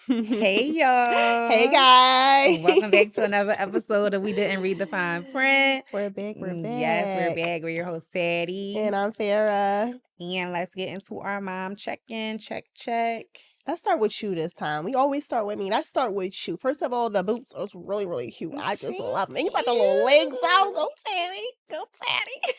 Hey Hey y'all. guys. Welcome back to another episode of We Didn't Read the Fine Print. We're back. Yes, we're back. We're your host, Sadie. And I'm Farah. And let's get into our mom check-in. Check. Let's start with you this time. We always start with me. Let's start with you. First of all, the boots are really, really cute. I just love them. And you got the little legs out. Go Teddy. Go Teddy.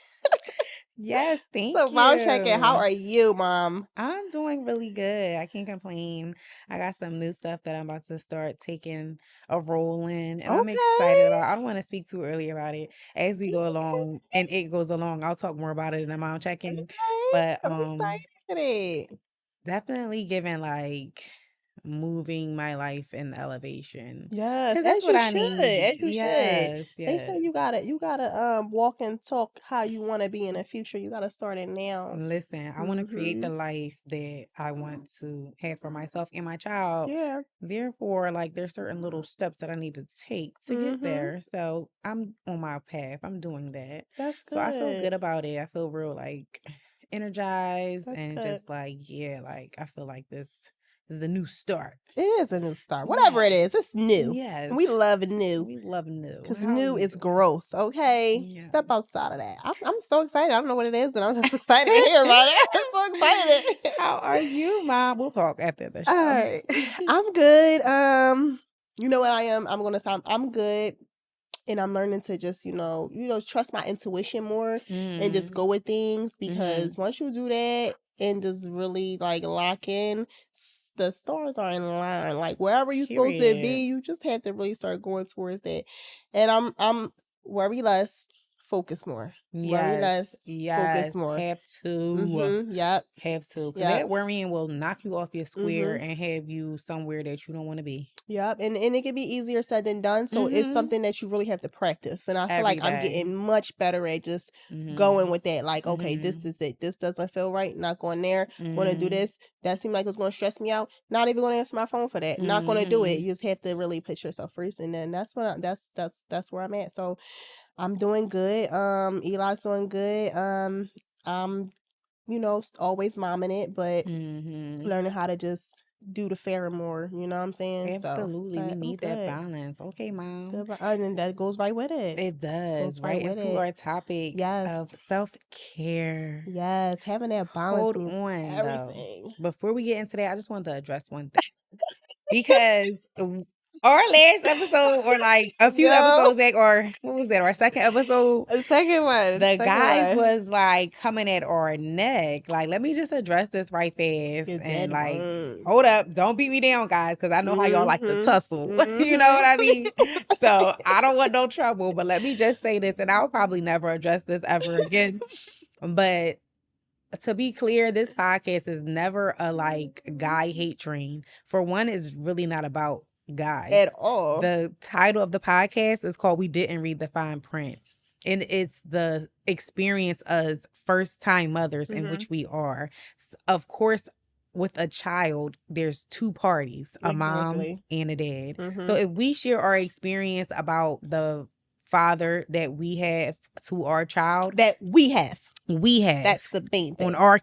Yes, thank So you. mom check-in. How are you, Mom? I'm doing really good. I can't complain. I got some new stuff that I'm about to start taking a role in, and I'm excited about. I don't want to speak too early about it as we go along, and it goes along. I'll talk more about it in the mom check-in. Okay. But I'm excited. definitely given like moving my life in elevation. Yes, Because that's as what you I should. need. As you should. Yes. They say you gotta walk and talk how you want to be in the future. You gotta start it now. Listen, I want to create the life that I want to have for myself and my child. Yeah. Therefore, like there's certain little steps that I need to take to get there. So I'm on my path. I'm doing that. That's good. So I feel good about it. I feel real like energized That's and good. just like, yeah, like I feel like this is a new start. It is a new start. Whatever it is, it's new. Yes. We love new. We love new. Because How new you is doing? growth, okay? Yeah. Step outside of that. I'm so excited. I don't know what it is, and I'm just excited to hear about it. I'm so excited. How are you, Mom? We'll talk after the show. All right. I'm good. You know what I am? I'm gonna sound I'm good. And I'm learning to just, trust my intuition more and just go with things, because once you do that and just really like lock in, the stars are in line. Like wherever you're supposed to be, you just have to really start going towards that. And I'm worry less, focus more. Worry less, focus more. Have to. Yep. Have to. Because that worrying will knock you off your square and have you somewhere that you don't want to be. Yep. And it can be easier said than done. So it's something that you really have to practice. And I feel like I'm getting much better at just going with that. Like, okay, this is it. This doesn't feel right. Not going there. Want to do this. That seemed like it's going to stress me out. Not even going to answer my phone for that. Not going to do it. You just have to really put yourself first. And then that's what that's where I'm at. So I'm doing good. Eli's doing good. I'm always momming it, but learning how to just do the fair more, you know what I'm saying? Absolutely. So, we need that balance. Okay, Mom. Good, and that goes right with it. It does. Right into our topic of self-care. Yes, having that balance. Hold means on, everything. though. Before we get into that, I just wanted to address one thing. Because our last episode, or like a few episodes back, or what was that? Our second episode? The second one. The guys was like coming at our neck. Like, let me just address this right fast. And like, hold up. Don't beat me down, guys, because I know how y'all like to tussle. You know what I mean? So I don't want no trouble. But let me just say this, and I'll probably never address this ever again. But to be clear, this podcast is never a like guy hate train. For one, it's really not about guys at all. The title of the podcast is called We Didn't Read the Fine Print. And it's the experience as first-time mothers, in which we are. Of course, with a child, there's two parties, a mom and a dad. So if we share our experience about the father that we have to our child. That we have. That's the main thing. On our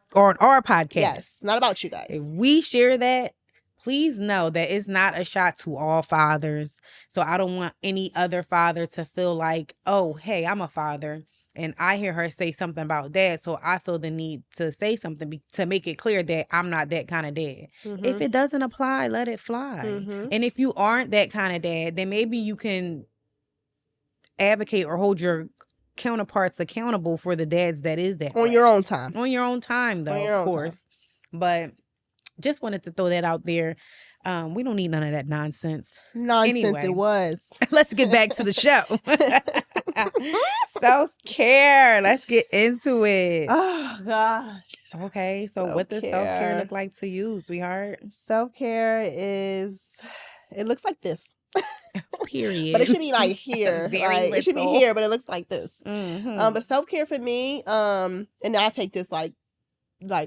podcast. Yes, not about you guys. If we share that, please know that it's not a shot to all fathers. So I don't want any other father to feel like, oh, hey, I'm a father and I hear her say something about dad, so I feel the need to say something to make it clear that I'm not that kind of dad. If it doesn't apply, let it fly. And if you aren't that kind of dad, then maybe you can advocate or hold your counterparts accountable for the dads that is that on your own time. On your own time, though, of course. But just wanted to throw that out there. We don't need none of that nonsense. Anyway, it was. Let's get back to the show. Self-care. Let's get into it. Oh, gosh. Okay, so what does self-care look like to you, sweetheart? Self-care it looks like this. Period. But it should be like here. It should be here, but it looks like this. But self-care for me, and I take this like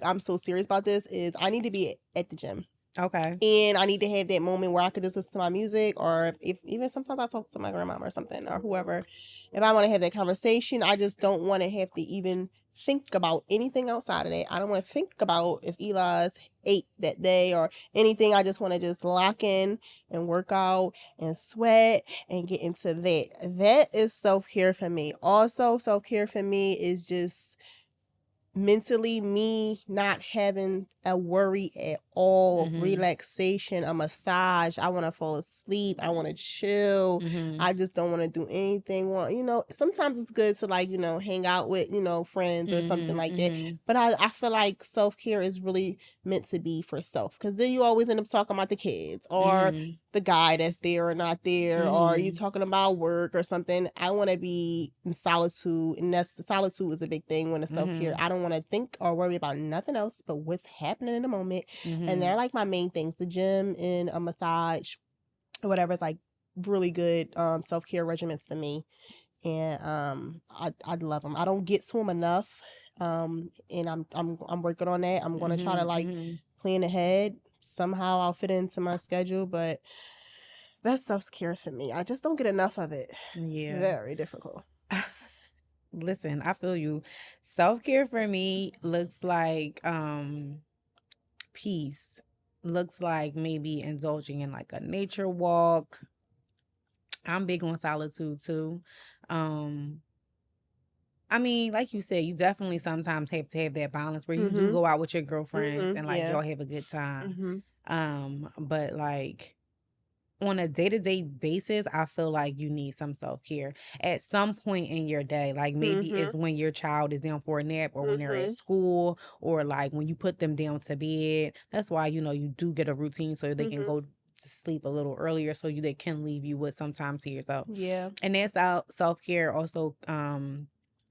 I'm so serious about this, is I need to be at the gym. Okay. And I need to have that moment where I could just listen to my music, or if even sometimes I talk to my grandmama or something or whoever. If I want to have that conversation, I just don't want to have to even think about anything outside of that. I don't want to think about if Eli's ate that day or anything. I just want to just lock in and work out and sweat and get into that. That is self-care for me. Also, self-care for me is just mentally me not having a worry at all, relaxation, a massage. I want to fall asleep. I want to chill. I just don't want to do anything. Sometimes it's good to like, hang out with, friends or something like that. But I feel like self-care is really meant to be for self, because then you always end up talking about the kids or the guy that's there or not there, or you talking about work or something. I want to be in solitude, and solitude is a big thing when it's self-care. I don't want to think or worry about nothing else but what's happening in the moment. And they're like my main things. The gym and a massage or whatever is like really good self-care regimens for me. And I love them. I don't get to them enough. And I'm working on that. I'm gonna try to like plan ahead. Somehow I'll fit it into my schedule, but that's self-care for me. I just don't get enough of it. Yeah. Very difficult. Listen, I feel you. Self-care for me looks like peace. Looks like maybe indulging in like a nature walk. I'm big on solitude too. I mean, like you said, you definitely sometimes have to have that balance where you do go out with your girlfriends and like y'all have a good time. But like on a day-to-day basis, I feel like you need some self-care at some point in your day. Like maybe it's when your child is down for a nap, or when they're at school, or like when you put them down to bed. That's why, you do get a routine so they can go to sleep a little earlier, so they can leave you with some time to yourself. Yeah. And that's self-care also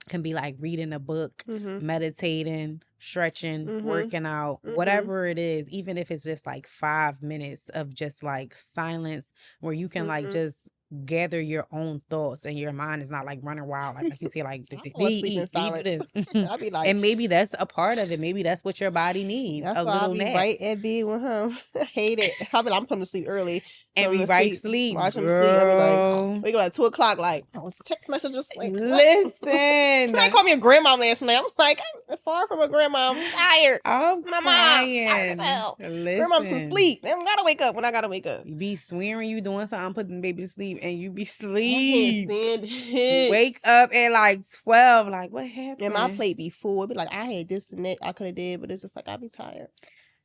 can be like reading a book, meditating, stretching, working out, whatever it is, even if it's just like 5 minutes of just like silence where you can like just gather your own thoughts and your mind is not like running wild. Like you say, like, I fall asleep in silence. I'll be like, and maybe that's a part of it. Maybe that's what your body needs. That's a why little I'll be nap. right at bed with him. I hate it. I'll be like, I'm coming to sleep early. And we right sleep. Watch him sleep. I'll be like, wake up at 2 o'clock, like, I was text messages like, listen. Somebody called me a grandma last night. I'm like, I'm far from a grandma. I'm tired. My mom tired as hell. Grandma's can sleep. They don't gotta wake up when I gotta wake up. You be swearing you doing something, putting the baby to sleep, and you be sleep. I can't stand it. Wake up at like 12. Like, what happened? And my plate be full. It'd be like, I had this and that I could have did, but it's just like, I be tired.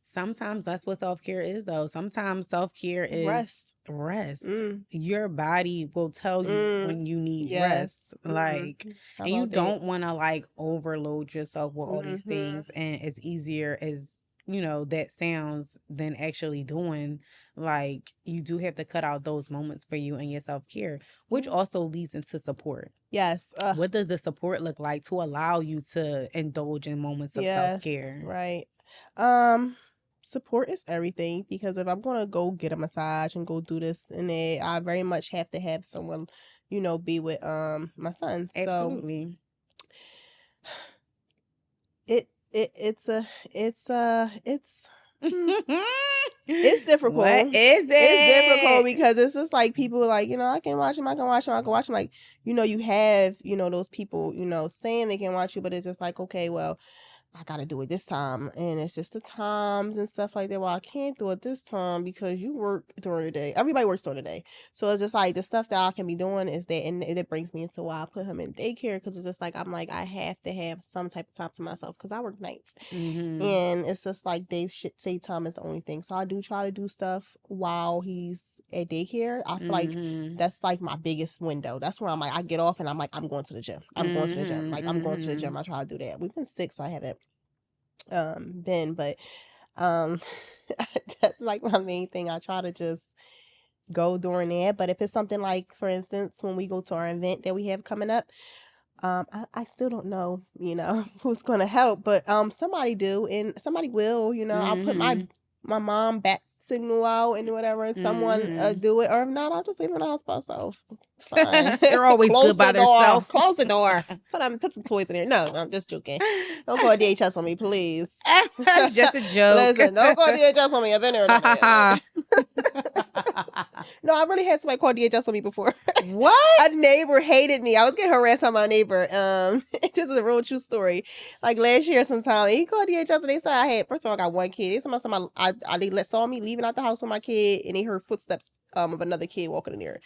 Sometimes that's what self-care is, though. Sometimes self-care is rest. Your body will tell you when you need rest. Like, and you don't want to like overload yourself with all these things. And it's easier as, that sounds than actually doing. Like, you do have to cut out those moments for you and your self-care, which also leads into support. Yes. What does the support look like to allow you to indulge in moments of self-care? Right. Support is everything, because if I'm going to go get a massage and go do this and that, I very much have to have someone, be with my son. Absolutely. So it's difficult. What is it? It's difficult because it's just like people like, I can watch him. Like, you have, those people, saying they can watch you, but it's just like, okay, well, I gotta do it this time, and it's just the times and stuff like that. Well, I can't do it this time because you work during the day. Everybody works during the day, so it's just like the stuff that I can be doing is that, and it brings me into why I put him in daycare, because it's just like I'm like, I have to have some type of time to myself because I work nights, and it's just like they should say time is the only thing. So I do try to do stuff while he's at daycare. I feel like that's like my biggest window. That's where I'm like, I get off and I'm like, I'm going to the gym. I'm going to the gym. Like, I'm going to the gym. I try to do that. We've been sick, so I haven't been, but that's like my main thing. I try to just go during that. But if it's something like, for instance, when we go to our event that we have coming up, I still don't know, who's going to help, but somebody do, and somebody will, I'll put my mom back signal out and whatever, and someone do it, or if not, I'll just leave it in the house by myself. They're always good by themselves. Close the door. Put some toys in there. No, I'm just joking. Don't call DHS on me, please. It's just a joke. Listen, don't call DHS on me. I've been there. No, No, I really had somebody call DHS on me before. What? A neighbor hated me. I was getting harassed by my neighbor. This is a real true story. Like last year sometime, he called DHS and they said I had, first of all, I got one kid. They saw me leaving out the house with my kid and they heard footsteps of another kid walking in there.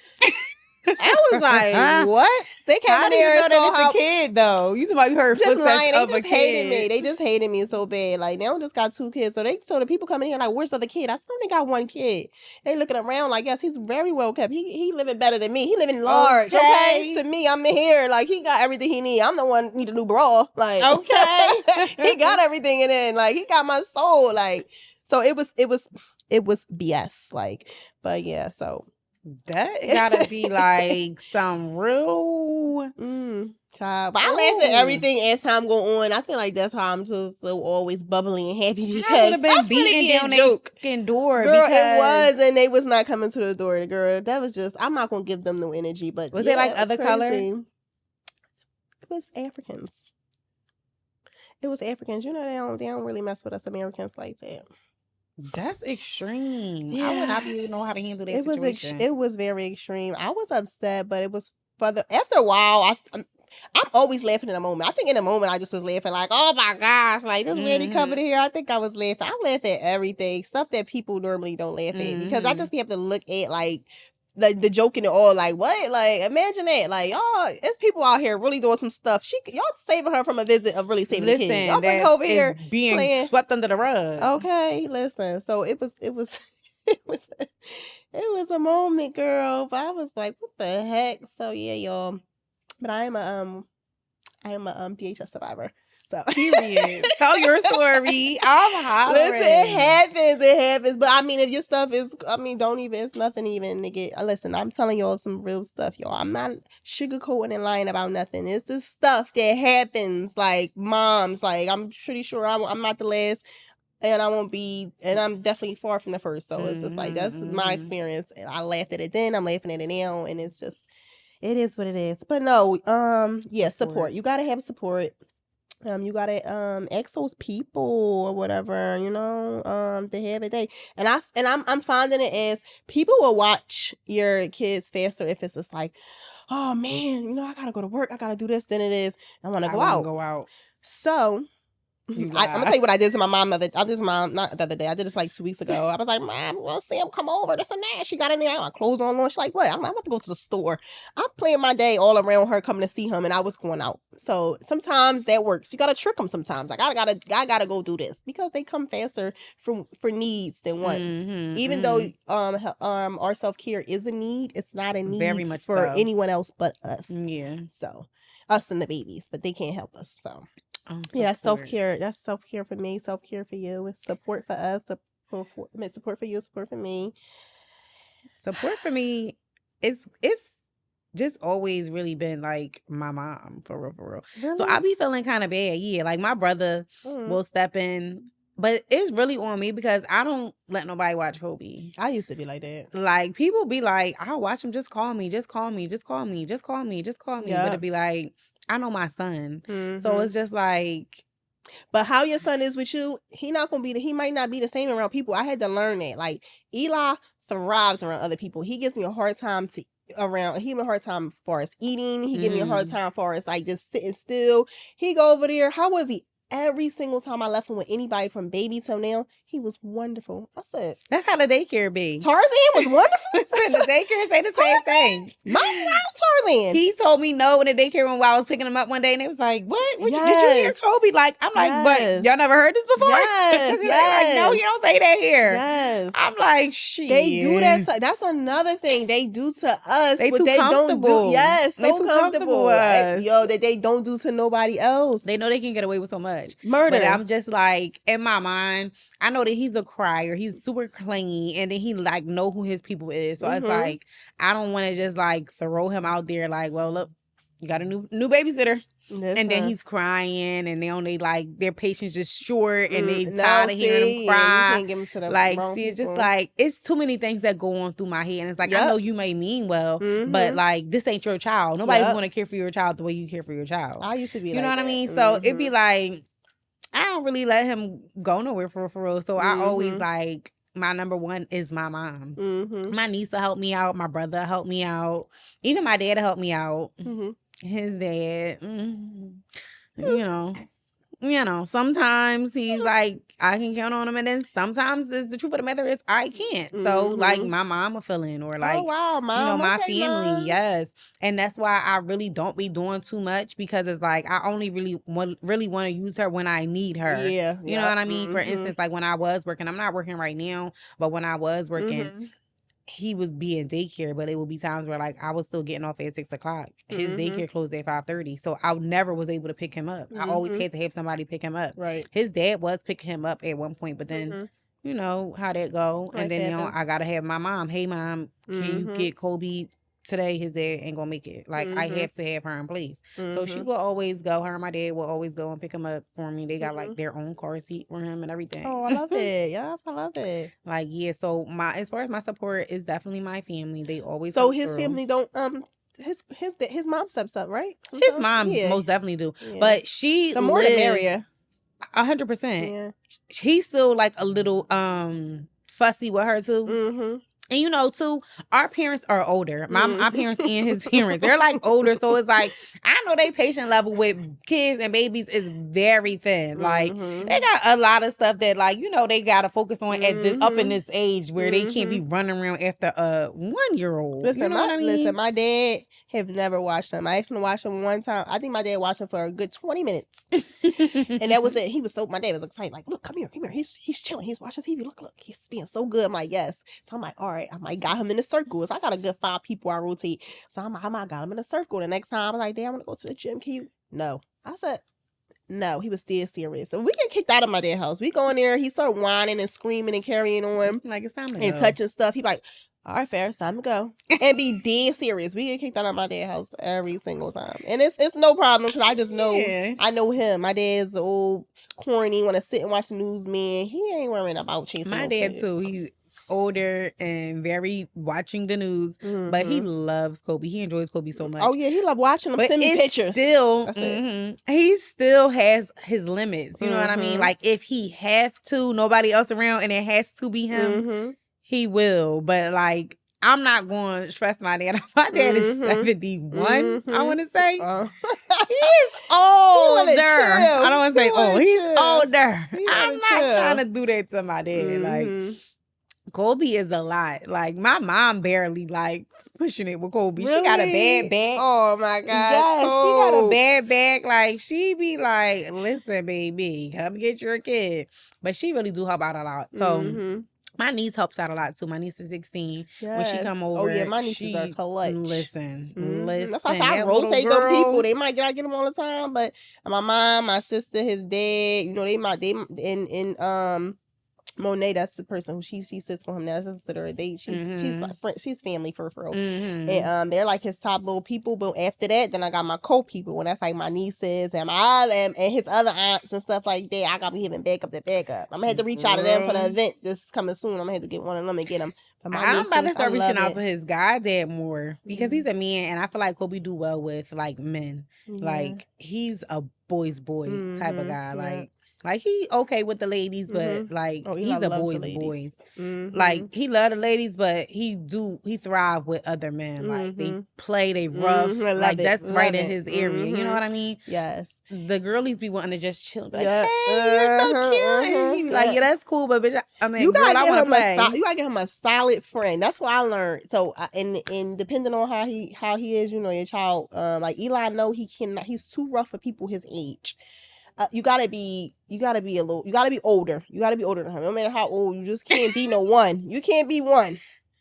I was like, what? They came How in do you there know and that saw it's how a kid though? You somebody heard just footsteps lying. of They a just hated me. kid. They just hated me so bad. Like now I just got 2 kids. So the people coming here like, where's the other kid? I still only got 1 kid. They looking around like, yes, he's very well kept. He living better than me. He living large. Okay. To me, I'm in here. Like he got everything he need. I'm the one need a new bra. Like Okay. he got everything in it. Like he got my soul. Like so it was BS. Like, but yeah, so that gotta be like some real child. But I laugh at everything as time go on. I feel like that's how I'm so always bubbly and happy because I would have been beating down their fucking door. Girl, because it was, and they was not coming to the door. The girl, that was just. I'm not gonna give them no energy, but was yeah, it like it was other crazy. color? It was Africans. It was Africans. You know they don't really mess with us Americans like that. That's extreme. Yeah. I would not be able to know how to handle that situation. It was very extreme. I was upset, but it was after a while. I'm always laughing in a moment. I think in a moment I just was laughing like, oh my gosh, like this lady coming here. I think I was laughing. I laugh at everything, stuff that people normally don't laugh at because I just have to look at like the joke in it all. Like what? Like imagine that. Like it's people out here really doing some stuff. Y'all saving her from a visit of really saving the kids. Y'all bring her over here being playing. swept under the rug. Okay, listen. So it was. It was a moment, girl. But I was like, what the heck? So yeah, y'all. But I am a DHS survivor. So period. Tell your story. I'm hollering. Listen, it happens. But I mean, if your stuff is, don't even. It's nothing even, nigga. Listen, I'm telling y'all some real stuff, y'all. I'm not sugarcoating and lying about nothing. It's just stuff that happens. Like moms, like I'm pretty sure I'm not the last. And I won't be, and I'm definitely far from the first. So it's just like, that's my experience. I laughed at it then, I'm laughing at it now. And it's just, it is what it is. But no, yeah, support. You got to have support. You got to ask those people or whatever, you know, to have it. I'm finding it as people will watch your kids faster if it's just like, oh man, you know, I got to go to work. I got to do this. Than it is, I want to go out. So I'm gonna tell you what I did to my mom not the other day. I did this like 2 weeks ago. I was like, Mom, we'll see him come over. This and that. She got in there. I got clothes on. She's like, what? I'm about to go to the store. I'm playing my day all around her coming to see him, and I was going out. So sometimes that works. You gotta trick them sometimes. Like I gotta go do this because they come faster for needs than wants. Even though our self-care is a need, it's not a need very much for anyone else but us. Yeah. So us and the babies, but they can't help us. So. Yeah, that's self-care. That's self-care for me, self-care for you. It's support for us, support for you, support for me. Support for me, it's just always really been like my mom, for real. Really? So I be feeling kind of bad. Yeah, like my brother will step in, but it's really on me because I don't let nobody watch Kobe. I used to be like that. Like people be like, I'll watch him, just call me. But it'd be like, I know my son. So it's just like. But how your son is with you, he might not be the same around people. I had to learn that. Like Eli thrives around other people. He gives me a hard time he give me a hard time for us eating. He give me a hard time for us like just sitting still. He go over there. How was he? Every single time I left him with anybody from baby till now, he was wonderful. I said, that's how the daycare be. Tarzan was wonderful. The daycare say the same thing. My Tarzan. He told me no in the daycare when I was picking him up one day, and it was like, "What? Did you hear Kobe?" Like, I'm like, "But y'all never heard this before?" Yes. Like, no, you don't say that here. Yes. I'm like, shit. They do that. That's another thing they do to us. They too comfortable. Don't do. Yes, so too comfortable. Yo, that they don't do to nobody else. They know they can get away with so much murder. But I'm just like, in my mind, I know that he's a crier. He's super clingy, and then he like know who his people is. So it's like, I don't want to just like throw him out there like, well, look, you got a new babysitter. And then he's crying, and they like their patience just short, and they tired of hearing him cry. You can't give him to the like, see, it's just like it's too many things that go on through my head, and it's like I know you may mean well, but like this ain't your child. Nobody's going to care for your child the way you care for your child. I used to be, you know what I mean? So it'd be like I don't really let him go nowhere for real. So I always like my number one is my mom. Mm-hmm. My niece will help me out. My brother help me out. Even my dad will help me out. Mm-hmm. His dad, you know, sometimes he's like, I can count on him, and then sometimes it's the truth of the matter is I can't. So like my mom will fill in, or like, oh wow, Mom. you know, my okay, family, Mom. yes. And that's why I really don't be doing too much, because it's like I only really want to use her when I need her. Yeah, you know what I mean. For instance, like when I was working, I'm not working right now, but when I was working. He would be in daycare, but it would be times where like I was still getting off at 6 o'clock. His daycare closed at 5:30, so I never was able to pick him up. I always had to have somebody pick him up. Right. His dad was picking him up at one point, but then you know how that go. And then now I gotta have my mom. Hey mom, can you get Kobe today? His dad ain't gonna make it. Like I have to have her in place. So she will always go. Her and my dad will always go and pick him up for me. They got like their own car seat for him and everything. Oh, I love it. Yes, I love it. Like, yeah, so as far as my support is definitely my family. They always so his family don't his mom steps up, right? Sometimes? His mom most definitely do, but she the more the merrier. 100%. Yeah, he's still like a little fussy with her too. And you know, too, our parents are older. My parents and his parents, they're like older. So it's like, I know they patient level with kids and babiys is very thin. Like, they got a lot of stuff that, like, you know, they got to focus on up in this age where they can't be running around after a 1-year-old. Listen, you know what I mean? Listen, my dad have never watched them. I asked him to watch them one time. I think my dad watched them for a good 20 minutes. And that was it. My dad was excited. Like, look, come here. He's chilling. He's watching TV. Look. He's being so good. I'm like, yes. So I'm like, all right. I might got him in a circle. So I got a good 5 people I rotate. So I might got him in a circle. The next time I was like, Dad, I want to go to the gym. Can you? No. I said, no. He was still serious. So we get kicked out of my dad's house. We go in there. He started whining and screaming and carrying on. Like, it's time to and go. Touching stuff. He like, all right, fair, it's time to go. And be dead serious. We get kicked out of my dad's house every single time. And it's no problem because I just know, I know him. My dad's old, corny, want to sit and watch the news, man. He ain't worrying about chasing my dad, too. He's older and very watching the news, but he loves Kobe. He enjoys Kobe so much. Oh, yeah, he love watching him. Send me pictures. Still, he still has his limits. You know what I mean? Like, if he have to, nobody else around, and it has to be him, he will. But like, I'm not going to stress my dad. My dad is 71, I want to say. He is older. I don't want to say old. He's older. I'm not trying to do that to my dad. Like, Kobe is a lot. Like, my mom barely like pushing it with Kobe. Really? She got a bad back. Oh my gosh. Yes, she got a bad back. Like, she be like, listen, baby, come get your kid. But she really do help out a lot. So my niece helps out a lot too. My niece is 16. Yes. When she come over, oh yeah, my nieces are clutch. Listen. That's why I say I rotate them people. They might get them all the time, but my mom, my sister, his dad, you know, they Monet, that's the person who she sits for him now. That's considered a date. She's like she's family for real. And they're like his top little people. But after that, then I got my co-people, and that's like my nieces and my and his other aunts and stuff like that. I gotta be having backup. I'm gonna have to reach out to them for the event that's coming soon. I'm gonna have to get one of them and get them. I'm about to start reaching out to his goddad more because he's a man, and I feel like Kobe do well with like men. Like, he's a boy's boy type of guy. Like, he okay with the ladies, but like, he's a boy's boy. Like, he love the ladies, but he thrive with other men. Like, they rough. Like, that's right in his area. You know what I mean? Yes. The girlies be wanting to just chill. Like, hey, you're so cute. And he be like, yeah, that's cool, but bitch, I mean, you gotta get him a solid friend. That's what I learned. So, and depending on how he is, you know, your child, like Eli, know he cannot. He's too rough for people his age. You gotta be older. You gotta be older than him. No matter how old, you just can't be no one. You can't be one.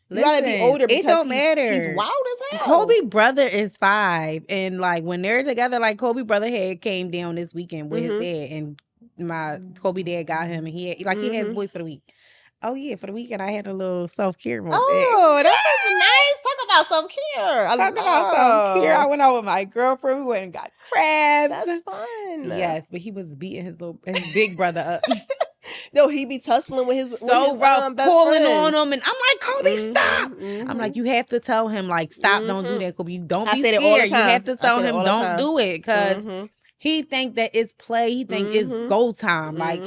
You gotta be older because it don't matter. He's wild as hell. Kobe brother is 5, and like when they're together, like Kobe brother came down this weekend with his dad, and my Kobe dad got him, and he has boys for the week. Oh yeah, for the weekend I had a little self-care moment. Oh, that was nice. Talk about self-care. I went out with my girlfriend. We went and got crabs. That's fun. Yes, but he was beating his big brother up. No, he be tussling with his rough, best pulling friend. on him, and I'm like, Kobe, stop. I'm like, you have to tell him, like, stop, don't do that, Kobe. Don't be scared. You have to tell him, don't do it, because he think that it's play. He think it's go time. Like,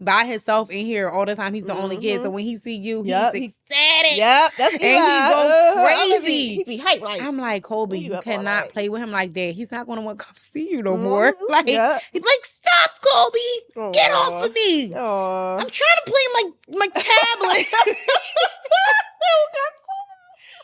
by himself in here all the time. He's the only kid. So when he see you, he's ecstatic. Yep, that's Eli. And he go crazy. He be hyped like. I'm like, Kobe, you cannot play with him like that. He's not going to want to come see you no more. Like, he's like, stop, Kobe. Get off of me. I'm trying to play my tablet.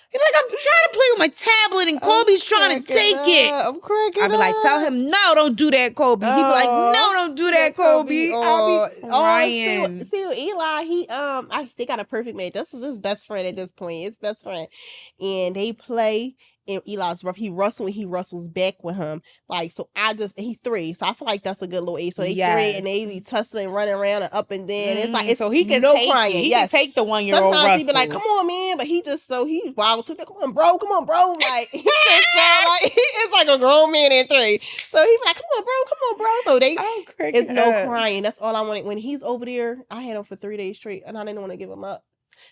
He's like, I'm trying to play with my tablet and Kobe's trying to take it. I'm cracking I'll be like, tell him, no, don't do that, Kobe. He'd be like, no, don't do that, Kobe. I'll be crying. See, Eli, they got a perfect match. This is his best friend at this point. His best friend. And they play. And Eli's rough. He wrestles back with him. Like, so and he's 3. So I feel like that's a good little age. So they 3 and they be tussling, running around and up and down. It's like, so he can crying. He can take the 1-year-old Sometimes he be like, come on, man. But he wild. So come on, bro. Like, he just like, it's like a grown man in 3. So he be like, come on, bro. So it's no crying. That's all I wanted. When he's over there, I had him for 3 days straight and I didn't want to give him up.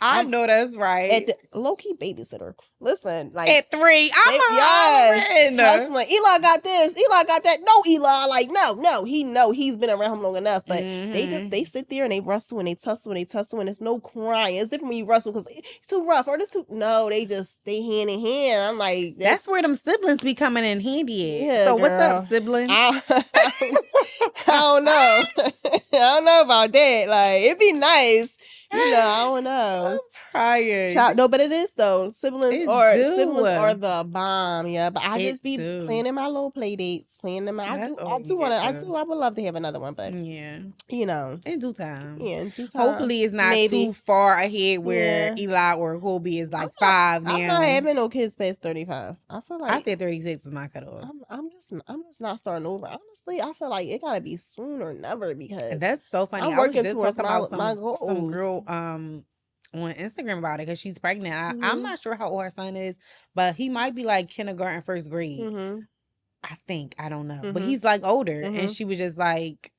I know that's right. At the low-key babysitter. Listen, like at 3, tussling. Eli got this. Eli got that. No, Eli. Like, no. He's been around him long enough. But they sit there and they wrestle and they tussle and it's no crying. It's different when you wrestle because it's too rough or this too. No, they just stay hand in hand. I'm like, that's where them siblings be coming in handy. Yeah, so girl. What's up, sibling? I don't know. I don't know about that. Like, it'd be nice. I don't know. I'm crying. No, but it is though. Siblings are the bomb. Yeah, but I just be planning my little play dates, I would love to have another one, but in due time. Yeah, in due time. Hopefully, it's not too far ahead where Eli or Kobe is like 5 now. I'm not having no kids past 35. I feel like I said 36 is my cutoff. I'm just not starting over. Honestly, I feel like it gotta be soon or never because that's so funny. I'm working towards my goals. Some girl on Instagram about it because she's pregnant. I'm not sure how old her son is, but he might be like kindergarten, 1st grade. I think. I don't know. But he's like older. And she was just like,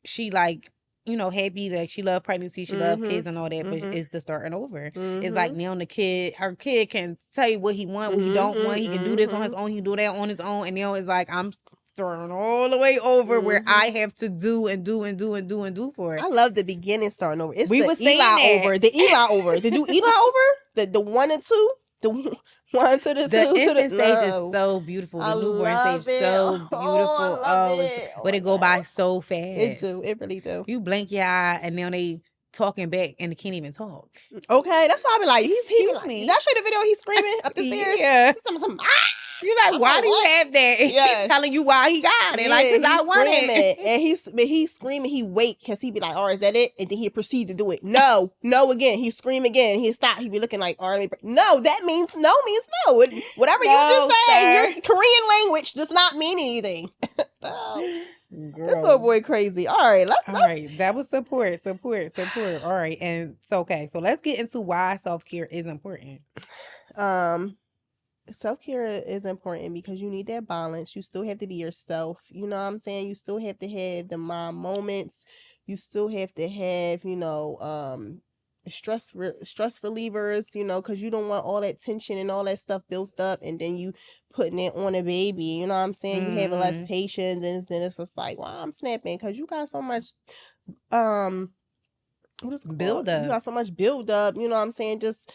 she like, happy that she loved pregnancy, she loved kids and all that, but it's the starting over. It's like now her kid can tell you what he want, what he don't want. He can do this on his own, he can do that on his own. And now it's like, I'm starting all the way over where I have to do for it. I love the beginning starting over. It's the Eli over. The Eli over. The new Eli over? The 1 and 2? The 1 to the 2? The infant stage is so beautiful. The newborn stage is so beautiful. I love it. But it go by so fast. It do. It really do. You blink your eye and now they talking back and they can't even talk. Okay, that's why I be like, excuse me. Did I show you the video? He's screaming up the stairs. Yeah. You're like, why do you have that? He's telling you why he got it. Like, because I want it. And he's screaming. He wait because he be like, all right, is that it? And then he'll proceed to do it. No again. He scream again. He stop. He be looking like, all right, no, that means no means no. Whatever you just say, your Korean language does not mean anything. This little boy crazy. All right, let's that was support. All right, and so let's get into why self-care is important. Self-care is important because you need that balance. You still have to be yourself. You know what I'm saying? You still have to have the mom moments. You still have to have, stress relievers, because you don't want all that tension and all that stuff built up and then you putting it on a baby. You know what I'm saying? You have less patience and then it's just like, wow, I'm snapping because you got so much build up. You got so much build up, you know what I'm saying? Just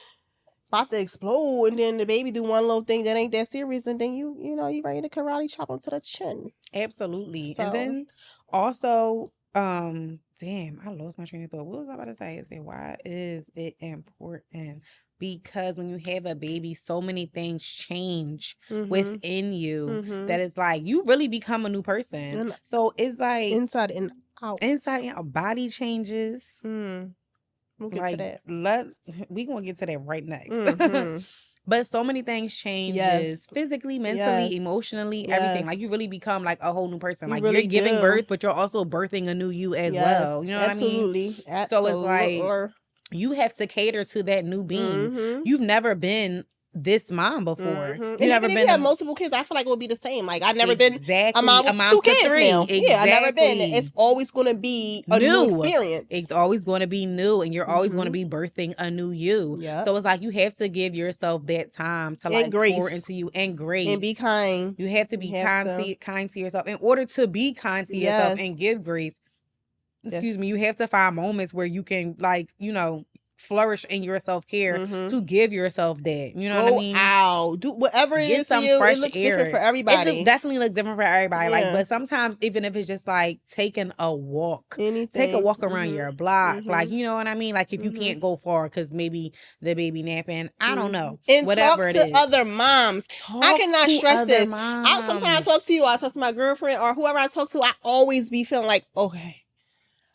about to explode and then the baby do one little thing that ain't that serious and then you ready to karate chop him to the chin. Absolutely. So. And then also damn, I lost my train of thought. What was I about to say? I said, why is it important? Because when you have a baby, so many things change within you that it's like you really become a new person. So it's like inside and out. Body changes. We'll get to that. We gonna get to that right next. But so many things changes physically, mentally, emotionally, everything. Like you really become like a whole new person. Like you're giving birth, but you're also birthing a new you as well. You know what I mean? Absolutely. So it's like you have to cater to that new being. You've never been this mom before. And even if you have multiple kids, I feel like it would be the same. Like I've never been a mom with 2 kids now. Exactly. Yeah, I've never been. It's always going to be a new experience. It's always going to be new, and you're always going to be birthing a new you. Yep. So it's like you have to give yourself that time to like pour into you and grace and be kind. You have to be kind to yourself in order to be kind to yourself and give grace. excuse me, you have to find moments where you can, like, you know, flourish in your self-care to give yourself that. You know what I mean? Go out. Do whatever it Get is for some you. fresh It looks air. different for everybody. It definitely looks different for everybody. Like, Yeah. but sometimes even if it's just like taking a walk, Anything. take a walk around your block. Like, you know what I mean? Like, if you can't go far because maybe the baby napping, I don't know. And whatever talk it to is. other moms. I cannot stress this. Moms. I sometimes talk to you. I talk to my girlfriend or whoever I talk to. I always be feeling like, okay,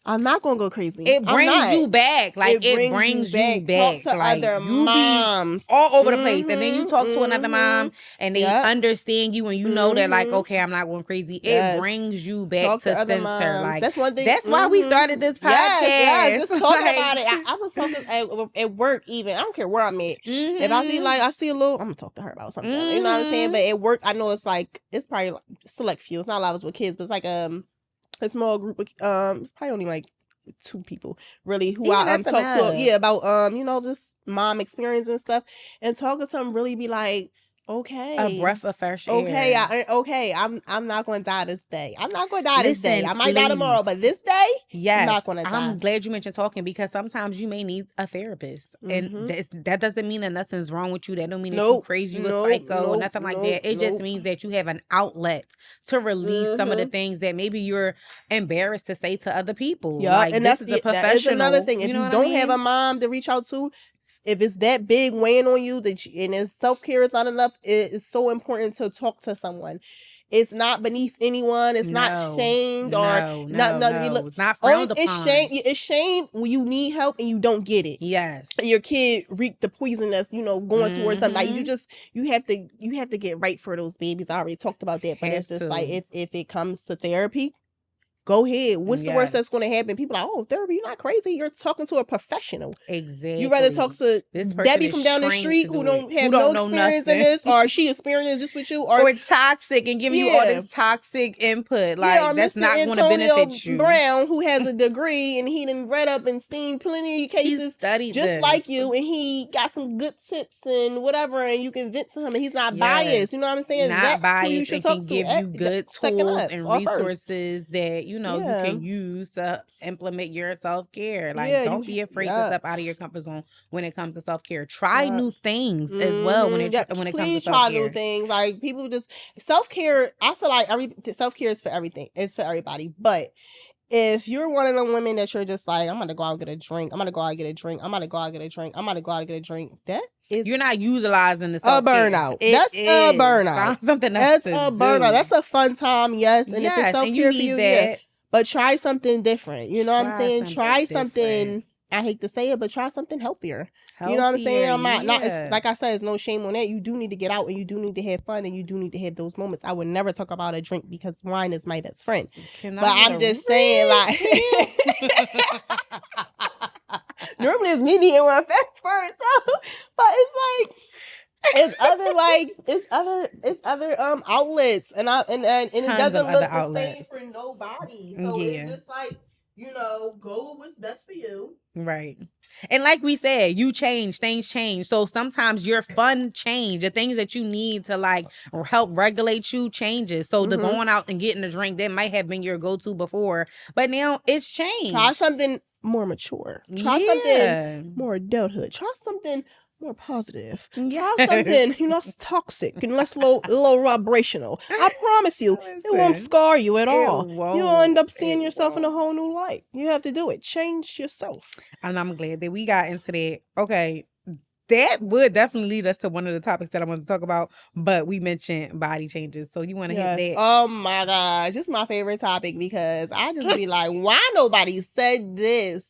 I'm not gonna go crazy. It brings you back. Like, it brings you back. Talk to like, other you moms. be all over the place. And then you talk to another mom and they understand you and you know that, like, okay, I'm not going crazy. It brings you back talk to other center. moms. Like, that's one thing. That's why we started this podcast. Yes, just talking about it. I was talking at work even. I don't care where I'm at. If I feel like I see a little, I'm gonna talk to her about something. You know what I'm saying? But at work, I know it's like, it's probably like select few. It's not a lot of us with kids, but it's like a small group of it's probably only like 2 people really who even I talk to about you know, just mom experience and stuff, and talking to them really be like, okay, a breath of fresh air. I'm not going to die this day. I'm not going to die this day. I might die tomorrow, but this day, I'm not going to die. I'm glad you mentioned talking, because sometimes you may need a therapist, and that doesn't mean that nothing's wrong with you. That don't mean that you're crazy, you a psycho, or nothing like that. It just means that you have an outlet to release some of the things that maybe you're embarrassed to say to other people. Yeah, like, and this is a professional. That is another thing. If you know don't have a mom to reach out to, if it's that big weighing on you and self-care is not enough, it is so important to talk to someone. It's not beneath anyone. It's not shamed or nothing to be looked. It's not frowned upon. It's shame when you need help and you don't get it. Yes. Your kid reaped the poison that's, you know, going towards something. Like, you have to get right for those babies. I already talked about that, but it's just like, if it comes to therapy, go ahead. What's the worst that's going to happen? People are like, oh, therapy, you're not crazy. You're talking to a professional. Exactly. You rather talk to Debbie from down the street who don't have no experience in this, or she experienced this with you, or toxic and giving you all this toxic input. Like, that's not going to benefit you. Brown, who has a degree and he done read up and seen plenty of cases just like you, and he got some good tips and whatever, and you can vent to him, and he's not biased. You know what I'm saying? Not biased, who you should talk to. Give you good tools and resources that you can use to implement your self-care. Like, don't be afraid to step out of your comfort zone when it comes to self-care. Try new things as well when it comes to self-care. Try new things. Like, people just self-care. I feel like self-care is for everything. It's for everybody. But if you're one of them women that you're just like, I'm gonna go out and get a drink. I'm gonna go out and get a drink. I'm gonna go out and get a drink. I'm gonna go out and get a drink. That is, you're not utilizing the self-care. A burnout. That's a burnout. Find something else. That's a burnout. That's a fun time, yes. And if it's self-care for you, that. But try something different. You know what I'm saying? Try something. I hate to say it, but try something healthier. You know what I'm saying? I'm not it's, like I said, it's no shame on that. You do need to get out and you do need to have fun and you do need to have those moments. I would never talk about a drink because wine is my best friend. But I'm just saying, like, normally it's me needing one first. So, but it's like, it's other outlets, and it doesn't look the same for nobody. So it's just like, you know, go with what's best for you. Right. And like we said, you change, things change. So sometimes your fun change, the things that you need to like help regulate you changes. So the going out and getting a drink, that might have been your go-to before, but now it's changed. Try something more mature. Try something more adulthood. Try something more positive. Try something, you know, less toxic and less low vibrational. I promise you, it won't scar you at all. You'll end up seeing yourself in a whole new light. You have to do it. Change yourself. And I'm glad that we got into that. Okay. That would definitely lead us to one of the topics that I want to talk about, but we mentioned body changes. So you want to hit that? Oh my gosh. This is my favorite topic because I just be like, why nobody said this?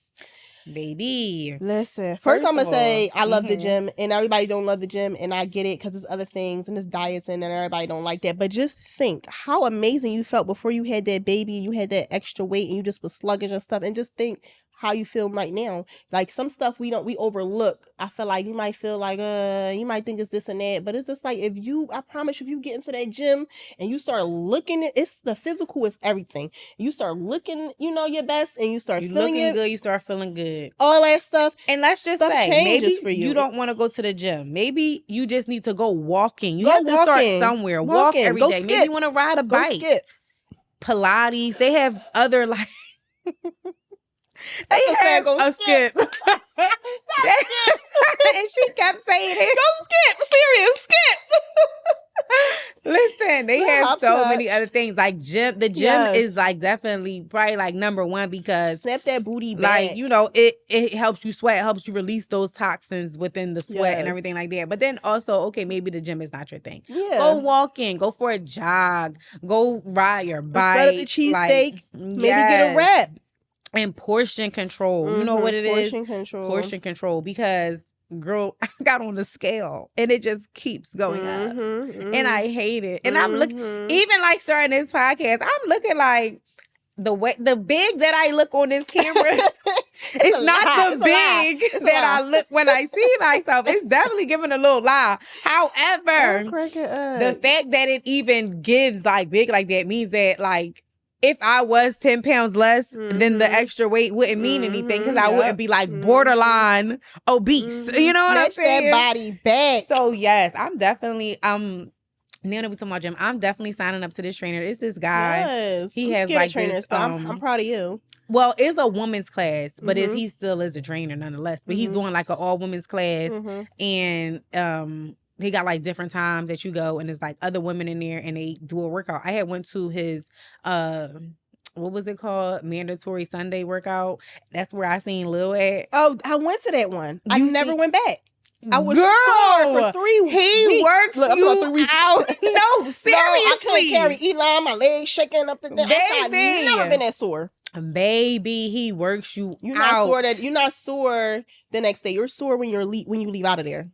Baby, listen, first I'm gonna say I love the gym, and everybody don't love the gym, and I get it because there's other things and there's diets and everybody don't like that. But just think how amazing you felt before you had that baby and you had that extra weight and you just was sluggish and stuff, and just think how you feel right now. Like, some stuff we overlook. I feel like you might feel like you might think it's this and that, but it's just like, I promise you, if you get into that gym and you start looking at it's the physical is everything. You start looking, you know, your best, and you start feeling good. You start feeling good. All that stuff. And let's just say, maybe for you don't want to go to the gym. Maybe you just need to go walking. You have to start somewhere. Walk every day. Maybe you want to ride a bike. Skip. Pilates. They have other like. They have go a skip. skip. And she kept saying it. Go skip. Serious skip. Listen, they have so hopscotch. many other things. Like gym, the gym Yes. is like definitely probably like number one because Snap that booty back. like, you know, it helps you sweat, helps you release those toxins within the sweat and Yes. everything like that. But then also, okay, maybe the gym is not your thing. Yeah. Go walking, go for a jog, go ride your bike. Instead of the cheesesteak, maybe get a wrap. And portion control. You know what it is? Portion control. Portion control. Because girl, I got on the scale and it just keeps going up. And I hate it. And I'm looking, even like starting this podcast, I'm looking like the big that I look on this camera, it's not the big that I look when I see myself. It's definitely giving a little lie. However, the fact that it even gives like big like that means that like if I was 10 pounds less, then the extra weight wouldn't mean anything because I wouldn't be like borderline obese. You know what I'm saying? That body back. So yes, I'm definitely now that we talking about gym, I'm definitely signing up to this trainer. It's this guy. Yes. He has like trainers, this. but I'm proud of you. Well, it's a woman's class, but he still is a trainer nonetheless. But he's doing like an all women's class, and he got like different times that you go, and there's like other women in there, and they do a workout. I had went to his what was it called? Mandatory Sunday workout. That's where I seen Lil at. Oh, I went to that one. I never went back. I was Girl, sore for 3 weeks. He works Look, you 3 weeks. out. No, seriously. No, I couldn't carry Elon. My legs shaking up and down. I've never been that sore. Baby, he works you You're out. You're not sore the next day. You're sore when you leave out of there.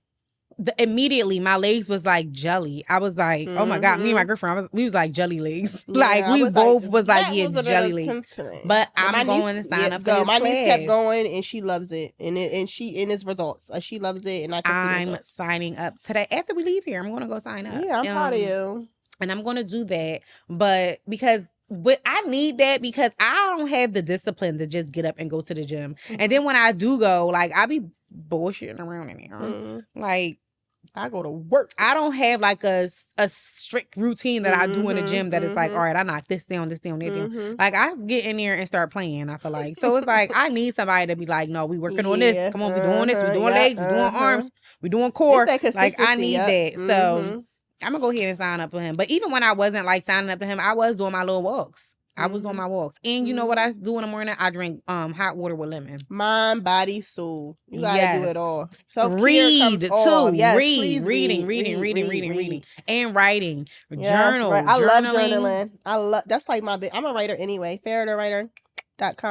Immediately, my legs was like jelly. I was like, oh my God, me and my girlfriend, we was like jelly legs. Yeah, like we both was like, yeah, jelly legs. But I'm going to sign up for this my class. niece kept going and she loves it. And it's results. She loves it and I'm signing up today. After we leave here, I'm going to go sign up. Yeah, I'm proud of you. And I'm going to do that. But I need that because I don't have the discipline to just get up and go to the gym. And then when I do go, like I be bullshitting around in there. Like, I go to work. I don't have like a strict routine that I do in the gym that is like, all right, I knock this down, that down. Like I get in there and start playing, I feel like. So it's like, I need somebody to be like, no, we working on this. Come on, we doing this. We doing legs, we doing arms, we doing core. Like I need that. So I'm gonna go ahead and sign up for him. But even when I wasn't like signing up to him, I was doing my little walks. I was on my walks. And you know what I do in the morning? I drink hot water with lemon. Mind, body, soul. You gotta do it all. Read too. Yes, reading. And writing. Yes, journal. Right. I love journaling. That's like my big. I'm a writer anyway. Fairwriter.com.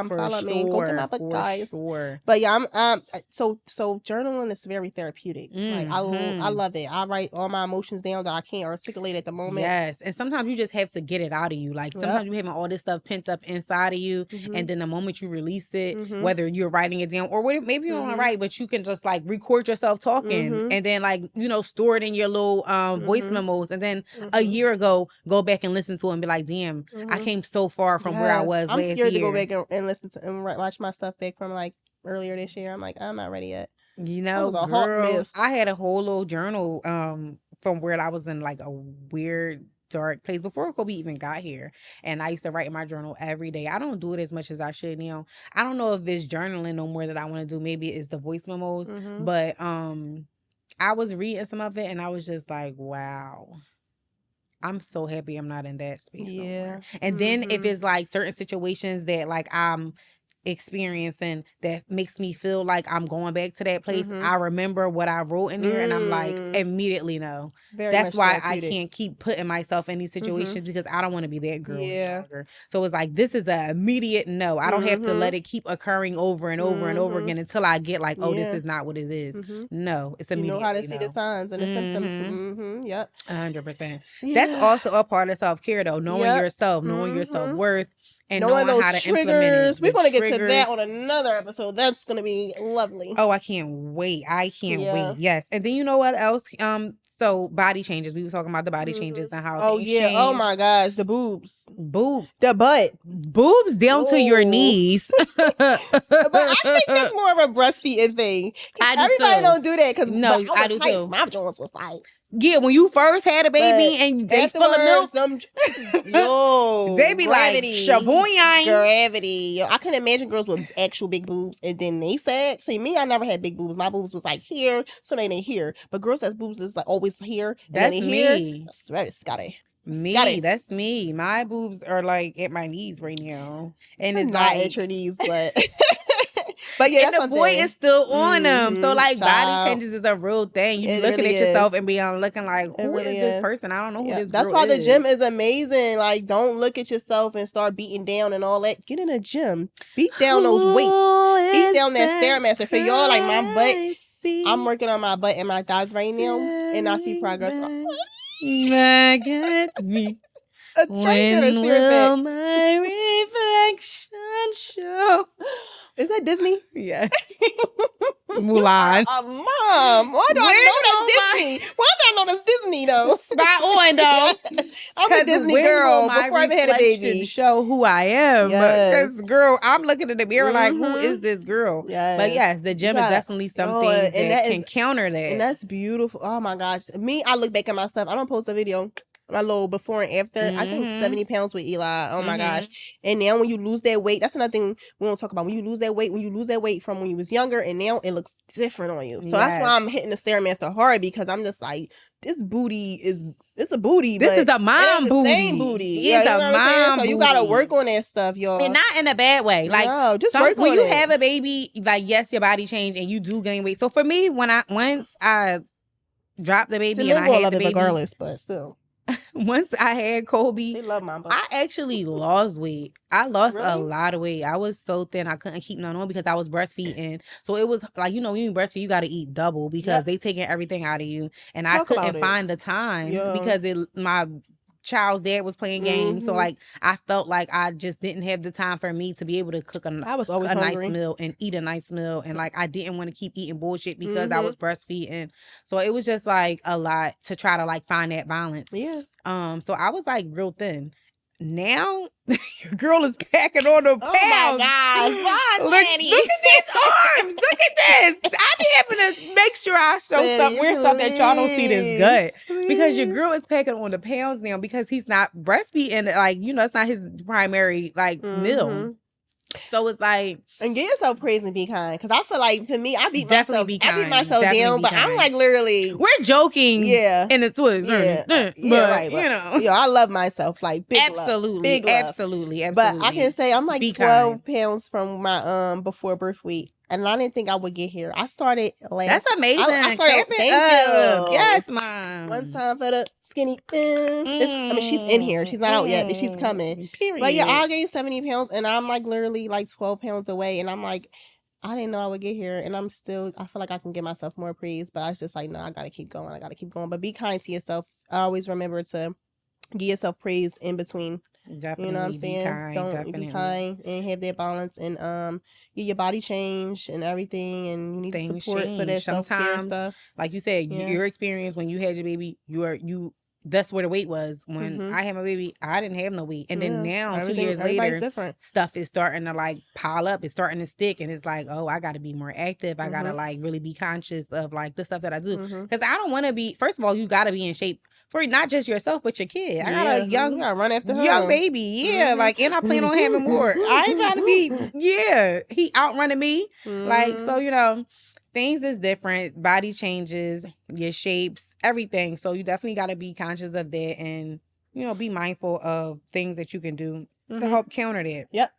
Follow me. Go get my book, guys. Sure. But yeah, I'm so journaling is very therapeutic. Like I love it. I write all my emotions down that I can't articulate at the moment. Yes. And sometimes you just have to get it out of you. Like sometimes you having all this stuff pent up inside of you. And then the moment you release it, whether you're writing it down or maybe you don't want to write, but you can just like record yourself talking and then like, you know, store it in your little voice memos. And then a year ago, go back and listen to it and be like, damn, I came so far from where I was last year. I'm scared to go back and listen to and watch my stuff back from like earlier this year. I'm like, I'm not ready yet. You know, it was a hot mess. I had a whole little journal from where I was in like a weird dark place before Kobe even got here, and I used to write in my journal every day. I don't do it as much as I should now. I don't know if it's journaling no more that I want to do. Maybe it's the voice memos, but I was reading some of it and I was just like, wow. I'm so happy I'm not in that space anymore. And then if it's like certain situations that like I'm experiencing that makes me feel like I'm going back to that place, I remember what I wrote in there and I'm like, immediately no. That's why I can't keep putting myself in these situations because I don't want to be that girl longer. So it's like, this is an immediate no. I don't have to let it keep occurring over and over and over again until I get like, oh, this is not what it is. No, it's immediate. You know how to see the signs and the symptoms. Yep. 100%. That's also a part of self-care though, knowing yourself, knowing your self-worth. And knowing those how to triggers. We're going to get to that on another episode. That's going to be lovely. Oh, I can't wait. I can't wait. Yes. And then you know what else? So body changes. We were talking about the body changes and how things change. Oh my gosh. The boobs. The butt. Boobs down to your knees. But I think that's more of a breastfeeding thing. Everybody don't do that because I do too. My joints was tight. Yeah, when you first had a baby and they full of milk, yo, they be gravity, like shaboing. Gravity. Yo, I couldn't imagine girls with actual big boobs and then they sag. See, me, I never had big boobs. My boobs was like here, so they ain't here. But girls that's boobs is like always here, and that's then they me. here. That's right, Scotty. Me, that's me. My boobs are like at my knees right now, and it's not like at your knees, but but yeah, and the boy is still on them. So like body changes is a real thing. You be looking really at yourself and be looking like, who really is this person? I don't know who this girl That's why the gym is amazing. Like, don't look at yourself and start beating down and all that. Get in a gym. Beat down those weights. Beat down that Stairmaster. For y'all, like my butt, I'm working on my butt and my thighs right now, and I see progress. Back at me. A stranger is staring back. My reflection show. Is that Disney? Yeah. Mulan. Mom, why do I know that's Disney? Why do I know that's Disney though? Spot on though. I'm a Disney girl before I even had a baby. Show who I am. Because girl, I'm looking in the mirror like, who is this girl? Yes. But yes, the gym is definitely something that can counter that. And that's beautiful. Oh my gosh. Me, I look back at my stuff. I'm gonna post a video. My little before and after. I think 70 pounds with Eli. Oh my gosh. And now when you lose that weight, that's another thing we don't talk about. When you lose that weight from when you was younger, and now it looks different on you. So that's why I'm hitting the Stairmaster hard, because I'm just like, this booty it's a booty. This is a mom booty. Same booty. It's a mom booty. So you gotta work on that stuff, y'all. And not in a bad way. Like, no, just work on it. When you have a baby, like, yes, your body changed and you do gain weight. So for me, once I dropped the baby and I had the baby, regardless, but still. Once I had Kobe, they love my butt. I actually lost weight. I lost a lot of weight. I was so thin I couldn't keep none on because I was breastfeeding. So it was like, when you breastfeed, you got to eat double because they taking everything out of you. And I couldn't find the time because my child's dad was playing games. So like, I felt like I just didn't have the time for me to be able to cook a nice meal and eat a nice meal. And like, I didn't want to keep eating bullshit because I was breastfeeding. So it was just like a lot to try to like find that balance. Yeah. So I was like real thin. Now your girl is packing on the pounds. Oh my God. Look at these arms. Look at this. I be having to make sure I show weird stuff that y'all don't see this gut. Because your girl is packing on the pounds now because he's not breastfeeding. Like, it's not his primary like meal. So it's like, and give yourself praise and be kind, because I feel like for me, I beat myself definitely down, but I'm like literally, we're joking, in the Twitter, right. I love myself, like big absolutely, love. absolutely. But I can say I'm like 12 pounds from my before birth weight. And I didn't think I would get here. I started last. That's amazing. I started. Thank you. Yes, Mom. One time for the skinny. She's in here. She's not out yet. She's coming. Period. But yeah, I gained 70 pounds, and I'm like literally like 12 pounds away. And I'm like, I didn't know I would get here, and I feel like I can give myself more praise. But I was just like, no, I gotta keep going. But be kind to yourself. I always remember to give yourself praise in between. Definitely, you know what I'm saying? Be kind and have that balance, and get your body change and everything, and you need support for that self-care stuff. Like you said, your experience when you had your baby, that's where the weight was. When I had my baby, I didn't have no weight. And then now, 2 years later, stuff is starting to like pile up. It's starting to stick. And it's like, oh, I got to be more active. I got to like really be conscious of like the stuff that I do. Because I don't want to be, first of all, you got to be in shape for not just yourself, but your kid. I got a young baby. Yeah. Like, and I plan on having more. I ain't trying to be, he outrunning me. Like, so, things is different. Body changes, your shapes, everything. So you definitely got to be conscious of that and, be mindful of things that you can do to help counter that. Yep.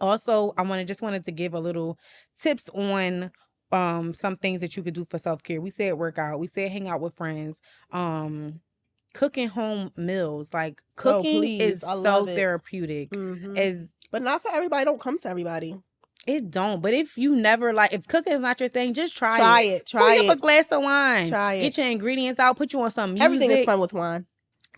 Also, I wanted to give a little tips on some things that you could do for self-care. We said workout. We said hang out with friends. Cooking home meals. Like, cooking is so therapeutic. But not for everybody. Don't come to everybody. It don't. But if you never if cooking is not your thing, just try it. Try Pull up a glass of wine. Try it. Get your ingredients out. Put you on some music. Everything is fun with wine.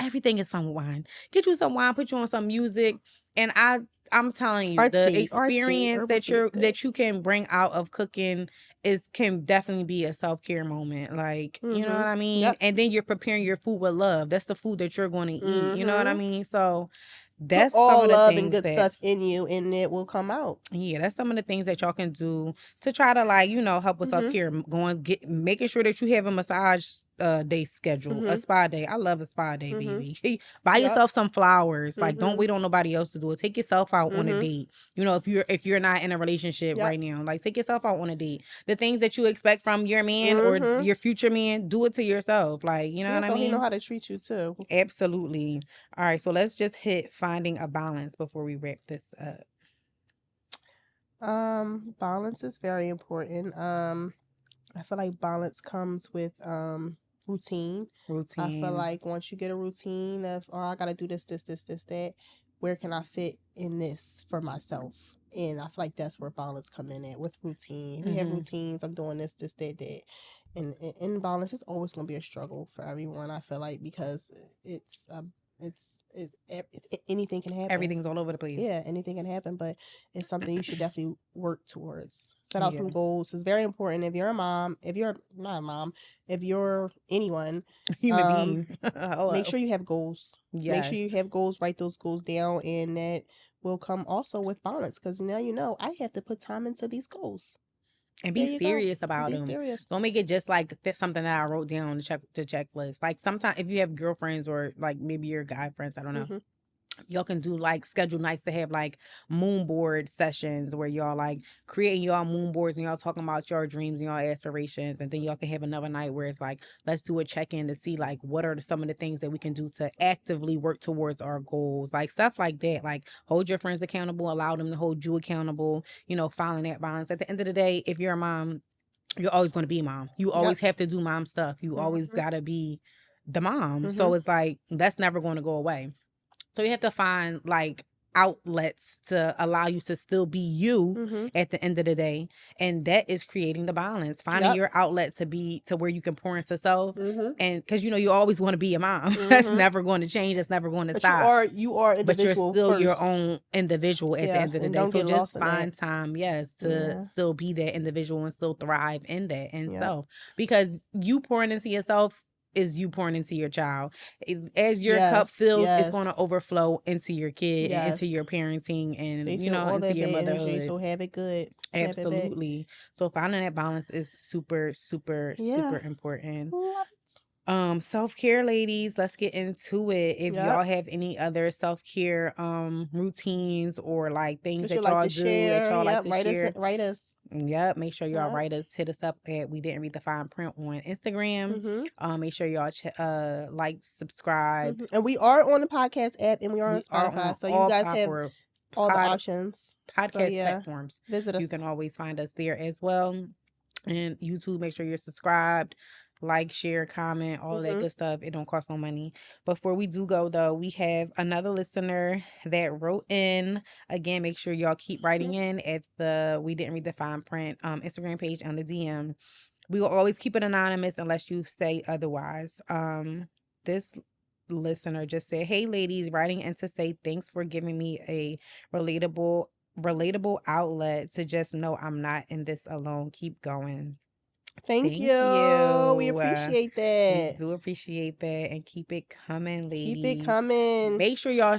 Everything is fun with wine. Get you some wine. Put you on some music. And I'm telling you, the experience that you can bring out of cooking can definitely be a self-care moment. Like, you know what I mean? Yep. And then you're preparing your food with love. That's the food that you're going to eat. You know what I mean? So that's put all some of the love things and good stuff in you, and it will come out. Yeah, that's some of the things that y'all can do to try to help with self-care. Making sure that you have a massage day schedule, a spa day. I love a spa day, baby. Buy Yep. yourself some flowers. Like, don't wait on nobody else to do it. Take yourself out on a date. You know, if you're not in a relationship right now, like, take yourself out on a date. The things that you expect from your man or your future man, do it to yourself. Like, you know what I mean? So he know how to treat you too. Absolutely. All right, so let's just hit finding a balance before we wrap this up. Balance is very important. I feel like balance comes with routine. I feel like once you get a routine of, oh, I gotta do this, that, where can I fit in this for myself? And I feel like that's where balance come in at with routine. We have routines. I'm doing this, that. And balance is always gonna be a struggle for everyone. I feel like because it's anything can happen. Everything's all over the place. Yeah, anything can happen, but it's something you should definitely work towards. Set out some goals. It's very important. If you're a mom, if you're not a mom, if you're anyone, human being, make sure you have goals. Yes. Make sure you have goals. Write those goals down, and that will come also with balance. Because now you know I have to put time into these goals. And be serious about them. Don't make it just like something that I wrote down on the checklist. Like sometimes if you have girlfriends or like maybe your guy friends, I don't know. Y'all can do like schedule nights to have like moon board sessions where y'all like creating y'all moon boards and y'all talking about your dreams and y'all aspirations, and then y'all can have another night where it's like, let's do a check-in to see like what are some of the things that we can do to actively work towards our goals, like stuff like that. Like hold your friends accountable, allow them to hold you accountable, you know, following that balance. At the end of the day, if you're a mom, you're always going to be a mom. You always have to do mom stuff. You always got to be the mom. So it's like that's never going to go away. So you have to find like outlets to allow you to still be you at the end of the day. And that is creating the balance, finding your outlet to be to where you can pour into self. And because, you know, you always want to be a mom. That's never going to change. That's never going to stop. You are individual. But you're still first. Your own individual at the end of the day. So just find time, to still be that individual and still thrive in that and self. Because you pouring into yourself is you pouring into your child. As your cup fills, it's going to overflow into your kid and into your parenting and, you know, into your motherhood. Energy, so have it good. Absolutely. So finding that balance is super, super, super important. Self-care, ladies, let's get into it. If y'all have any other self-care routines or like things that y'all do that y'all like to share, write us. Yep, make sure y'all write us, hit us up at We Didn't Read the Fine Print on Instagram. Make sure y'all like, subscribe. And we are on the podcast app and we are on Spotify, so you guys have all the options. Podcast platforms. Visit us. You can always find us there as well. And YouTube, make sure you're subscribed. Like, share, comment, all of that good stuff. It don't cost no money. Before we do go, though, we have another listener that wrote in. Again, make sure y'all keep writing in at the We Didn't Read the Fine Print Instagram page on the DM. We will always keep it anonymous unless you say otherwise. This listener just said, "Hey, ladies, writing in to say thanks for giving me a relatable outlet to just know I'm not in this alone. Keep going." Thank you. We appreciate that. We do appreciate that. And keep it coming, ladies. Keep it coming. Make sure y'all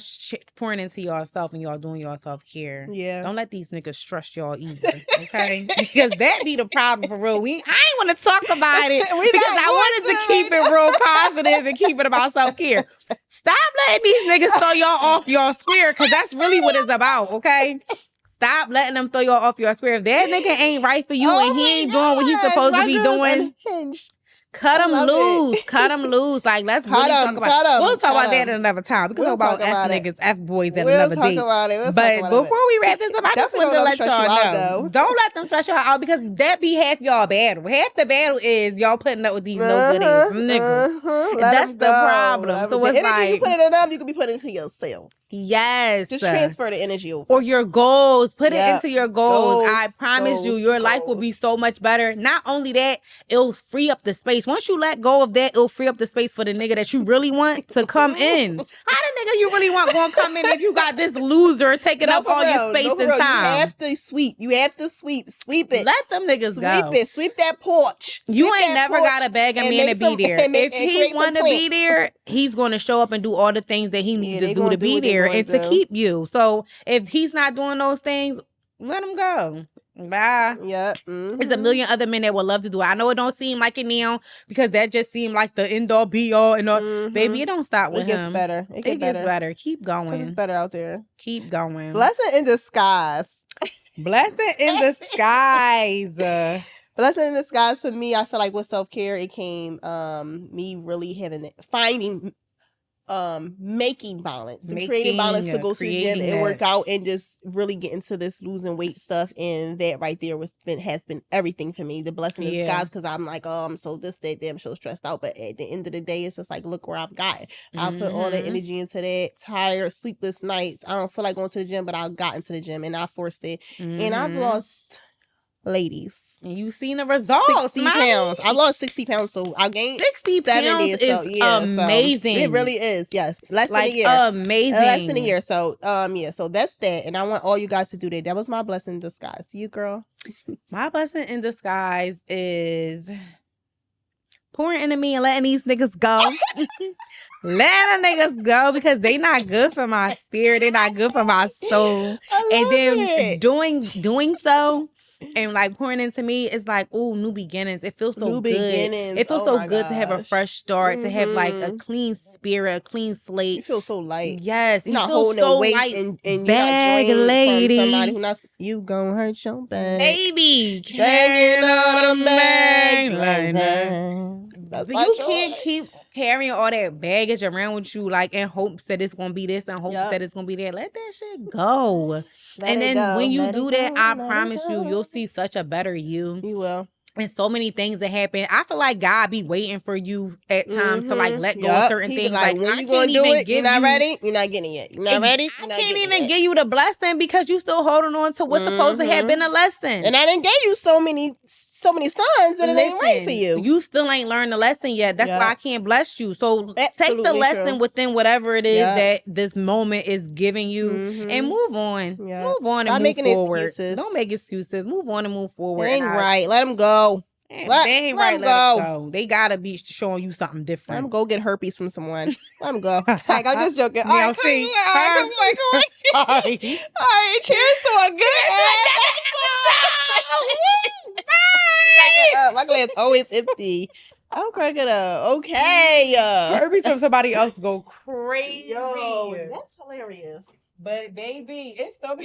pouring into yourself and y'all doing your self-care. Yeah. Don't let these niggas stress y'all either, okay? Because that be the problem for real. I ain't want to talk about it because I wanted to keep it real positive and keep it about self-care. Stop letting these niggas throw y'all off your square because that's really what it's about, okay? Stop letting them throw you off your square. If that nigga ain't right for you and he ain't doing what he's supposed to be doing, cut him loose. Cut him loose. Like, let's really talk about it. We'll talk about that at another time. We can talk about F niggas, F boys at another date. But before we wrap this up, I just wanted to let y'all know. Don't let them stress y'all out because that be half y'all battle. Half the battle is y'all putting up with these no good ass niggas. That's the problem. So it's like, you put it in them, you can be putting it into yourself. Yes. Just transfer the energy over. Or your goals. Put it into your goals. I promise you, your life will be so much better. Not only that, it'll free up the space. Once you let go of that, it'll free up the space for the nigga that you really want to come in. How the nigga you really want gonna come in if you got this loser taking up all your space and time? You have to sweep. You have to sweep it. Let them niggas go. Sweep it. Sweep that porch. You ain't never gotta beg a man to be there. If he want to be there, he's going to show up and do all the things that he needs to do to be there and to keep you. So if he's not doing those things, let him go. Bye. Yeah. There's a million other men that would love to do it. I know it don't seem like it now because that just seemed like the end all be all and all. Baby, it don't stop with him. It gets better. It gets better. Keep going. Because it's better out there. Keep going. Blessing in disguise. Blessing in disguise. Blessing in disguise for me, I feel like with self-care, it came me really making balance and creating balance to go to the gym and work out and just really get into this losing weight stuff. And that right there has been everything for me. The blessing in disguise, because I'm like, oh, I'm so this, that, I'm so stressed out. But at the end of the day, it's just like, look where I've gotten. I put all that energy into that. Tired, sleepless nights. I don't feel like going to the gym, but I got into the gym and I forced it. And I've lost, ladies. And you've seen the results. 60 pounds. I lost 60 pounds, so I gained 60 70. Pounds is amazing. So it really is. Yes, less than a year. Amazing. Less than a year. So yeah. So that's that, and I want all you guys to do that. That was my blessing in disguise. You girl. My blessing in disguise is pouring into me and letting these niggas go. Letting the niggas go because they not good for my spirit. They're not good for my soul. And then doing so. And like pouring into me, it's like, oh, new beginnings. It feels so good. It feels so good to have a fresh start, to have like a clean spirit, a clean slate. You feel so light. Yes, you're not holding so weight light. And you're not drained from somebody who not. You gon' hurt your back, baby. Dragging on a bag like that. But you can't keep carrying all that baggage around with you, like in hopes that it's gonna be this and hopes that it's gonna be that. Let that shit go. And then when you do that, I promise you'll see such a better you. You will. And so many things that happen. I feel like God be waiting for you at times to like let go of certain things. Like when you gonna do it, you're not ready. You're not getting it. You're not ready. I can't even give you the blessing because you still holding on to what's supposed to have been a lesson. And I didn't give you so many sons that it ain't right for you. You still ain't learned the lesson yet. That's why I can't bless you. So take the lesson within whatever it is that this moment is giving you and move on. Move on and move forward. Excuses. Don't make excuses. Move on and move forward. It ain't right. Let them go. They ain't right. Let them go. They gotta be showing you something different. Let them go get herpes from someone. Let them go. Like, I'm just joking. All right, come on. All right, cheers to a good episode. My glass always empty. I'll crack it up. Okay. Herpes from somebody else go crazy. Yo, that's hilarious. But baby, it's so